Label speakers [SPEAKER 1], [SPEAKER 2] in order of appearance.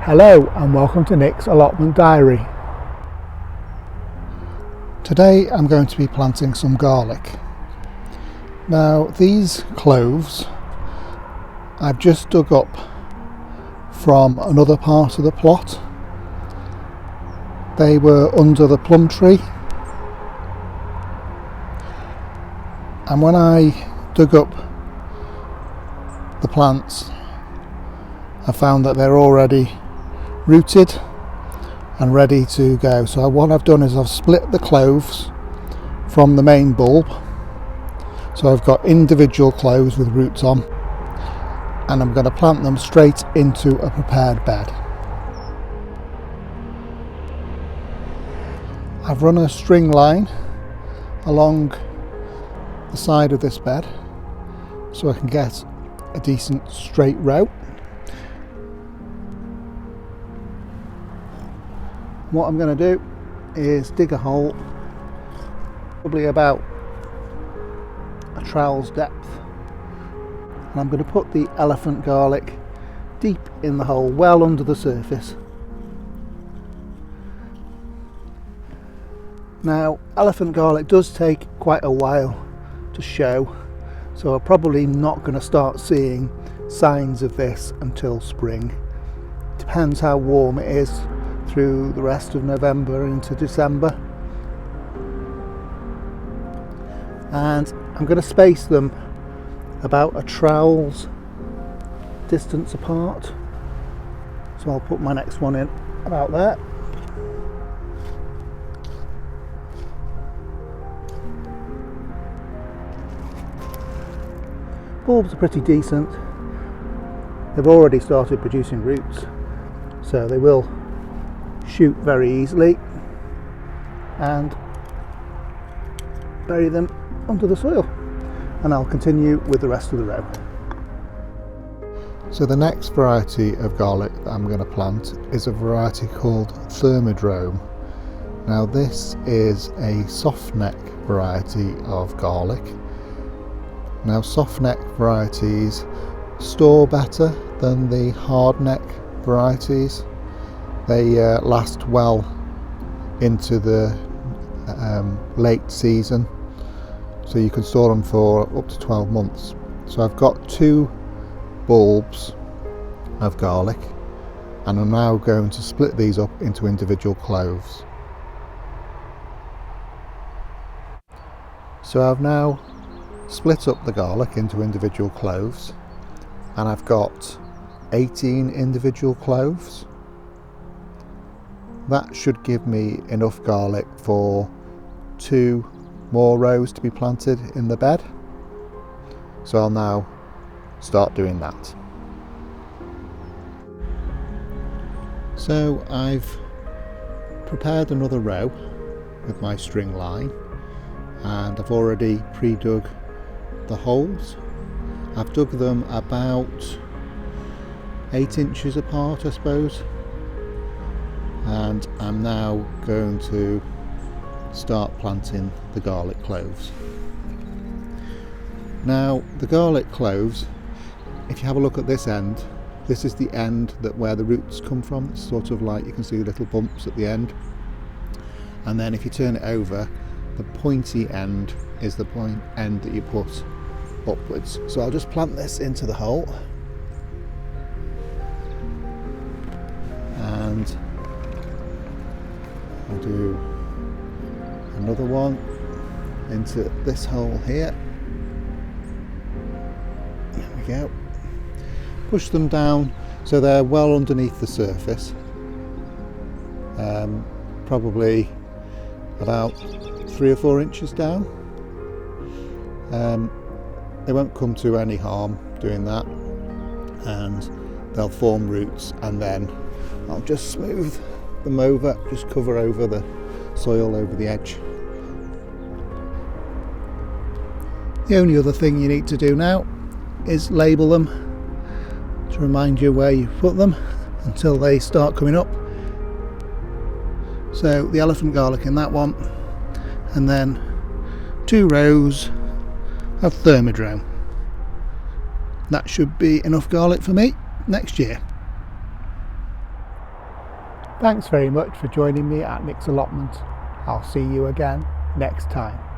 [SPEAKER 1] Hello and welcome to Nick's Allotment Diary. Today I'm going to be planting some garlic. Now these cloves I've just dug up from another part of the plot. They were under the plum tree, and when I dug up the plants I found that they're already rooted and ready to go. So what I've done is I've split the cloves from the main bulb, so I've got individual cloves with roots on, and I'm going to plant them straight into a prepared bed. I've run a string line along the side of this bed so I can get a decent straight row. What I'm going to do is dig a hole probably about a trowel's depth, and I'm going to put the elephant garlic deep in the hole, well under the surface. Now elephant garlic does take quite a while to show, so I'm probably not going to start seeing signs of this until spring. Depends how warm it is through the rest of November into December. And I'm going to space them about a trowel's distance apart, so I'll put my next one in about there. Bulbs are pretty decent. They've already started producing roots, so they will shoot very easily, and bury them under the soil, and I'll continue with the rest of the row. So the next variety of garlic that I'm going to plant is a variety called Thermadrome. Now this is a soft neck variety of garlic. Now soft neck varieties store better than the hard neck varieties. They last well into the late season, so you can store them for up to 12 months. So I've got 2 bulbs of garlic, and I'm now going to split these up into individual cloves. So I've now split up the garlic into individual cloves, and I've got 18 individual cloves. That should give me enough garlic for 2 more rows to be planted in the bed. So I'll now start doing that. So I've prepared another row with my string line, and I've already pre-dug the holes. I've dug them about 8 inches apart, I suppose. And I'm now going to start planting the garlic cloves. Now the garlic cloves, if you have a look at this end, this is the end where the roots come from. It's sort of like, you can see little bumps at the end, and then if you turn it over, the pointy end is the end that you put upwards. So I'll just plant this into the hole, and I'll do another one into this hole here. There we go. Push them down so they're well underneath the surface, probably about 3 or 4 inches down. They won't come to any harm doing that, and they'll form roots, and then I'll just smooth them over, just cover over the soil over the edge. The only other thing you need to do now is label them to remind you where you put them until they start coming up. So the elephant garlic in that one, and then 2 rows of Thermadrome. That should be enough garlic for me next year. Thanks very much for joining me at Nick's Allotment. I'll see you again next time.